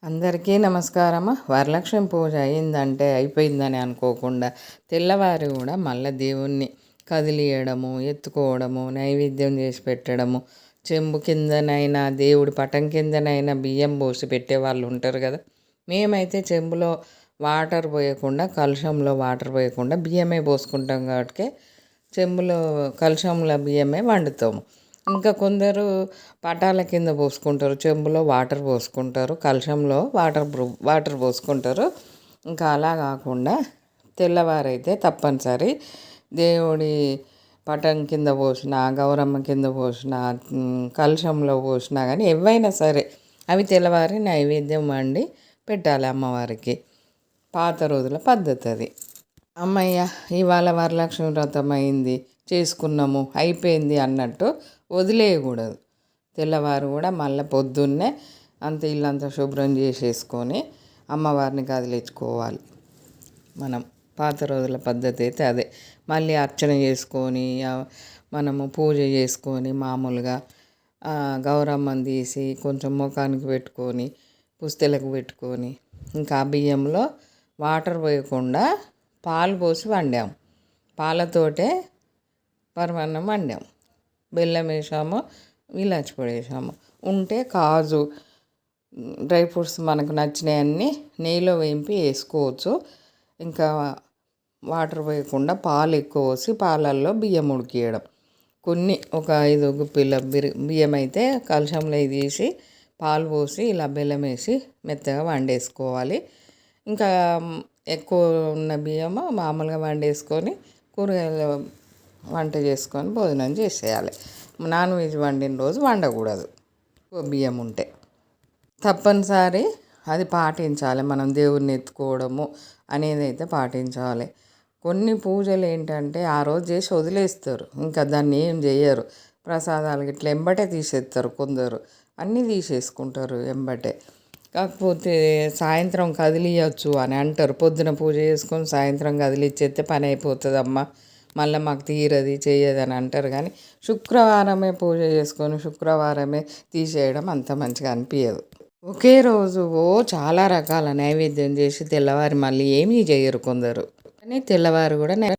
అందరికీ నమస్కారము. వరలక్ష్మి పూజ అయిందంటే అయిపోయిందని అనుకోకుండా తెల్లవారి కూడా మళ్ళీ దేవుణ్ణి కదిలియడము, ఎత్తుకోవడము, నైవేద్యం చేసి పెట్టడము, చెంబు కిందనైనా దేవుడి పటం కిందనైనా బియ్యం పోసి పెట్టే వాళ్ళు ఉంటారు కదా. మేమైతే చెంబులో వాటర్ పోయకుండా, కలశంలో వాటర్ పోయకుండా బియ్యమే పోసుకుంటాం కాబట్టి చెంబులో కలశంలో బియ్యమే వండుతాము. ఇంకా కొందరు పటాల కింద పోసుకుంటారు, చెంబులో వాటర్ పోసుకుంటారు, కలశంలో వాటర్ పోసుకుంటారు. ఇంకా అలా కాకుండా తెల్లవారైతే తప్పనిసరి దేవుడి పటం కింద పోసిన, గౌరమ్మ కింద పోసిన, కలశంలో పోసినా కానీ ఏవైనా సరే అవి తెల్లవారి నైవేద్యం వండి పెట్టాలి అమ్మవారికి. పాత రోజుల పద్ధతి అది. అమ్మయ్య ఇవాళ వరలక్ష్మి వ్రతం అయింది, చేసుకున్నాము, అయిపోయింది అన్నట్టు వదిలేయకూడదు. తెల్లవారు కూడా మళ్ళీ పొద్దున్నే అంత ఇల్లంతా శుభ్రం చేసేసుకొని అమ్మవారిని కదిలించుకోవాలి. మనం పాత రోజుల పద్ధతి అయితే అదే. మళ్ళీ అర్చన చేసుకొని మనము పూజ చేసుకొని మామూలుగా గౌరమ్మని తీసి కొంచెం ముఖానికి పెట్టుకొని పుస్తెలకు పెట్టుకొని ఇంకా బియ్యంలో వాటర్ పోయకుండా పాలు పోసి వండాము. పాలతోటే పరమాన్నం వండాము. బెల్లం వేసాము, ఇలాచి పొడి వేసాము. ఉంటే కాజు, డ్రై ఫ్రూట్స్ మనకు నచ్చినవన్నీ నెయ్యిలో వేయింపి వేసుకోవచ్చు. ఇంకా వాటర్ పోయకుండా పాలు ఎక్కువ పోసి పాలల్లో బియ్యం ఉడికియడం. కొన్ని ఒక 5 గుప్పిల బియ్యం అయితే కలశంలో తీసి పాలు పోసి ఇలా బెల్లం వేసి మెత్తగా వండేసుకోవాలి. ఇంకా ఎక్కువ ఉన్న బియ్యము మామూలుగా వండేసుకొని కూరగాయలు వంట చేసుకొని భోజనం చేసేయాలి. నాన్ వెజ్ వండిన రోజు వండకూడదు బియ్యం ఉంటే. తప్పనిసరి అది పాటించాలి. మనం దేవుడిని ఎత్తుకోవడము అనేది అయితే పాటించాలి. కొన్ని పూజలు ఏంటంటే ఆ రోజు చేసి వదిలేస్తారు, ఇంకా దాన్ని ఏం చేయరు. ప్రసాదాలు ఇట్లా ఎంబటే తీసేస్తారు, కొందరు అన్నీ తీసేసుకుంటారు ఎంబటే. కాకపోతే సాయంత్రం కదిలియచ్చు అని అంటారు. పొద్దున పూజ చేసుకొని సాయంత్రం కదిలిచ్చేస్తే పని అయిపోతుందమ్మా, మళ్ళీ మాకు తీరది చేయదని అంటారు. కానీ శుక్రవారమే పూజ చేసుకొని శుక్రవారమే తీసేయడం అంత మంచిగా అనిపించదు. ఒకే రోజు చాలా రకాల నైవేద్యం చేసి తెల్లవారి మళ్ళీ ఏమీ చేయరు కొందరు. కానీ తెల్లవారు కూడా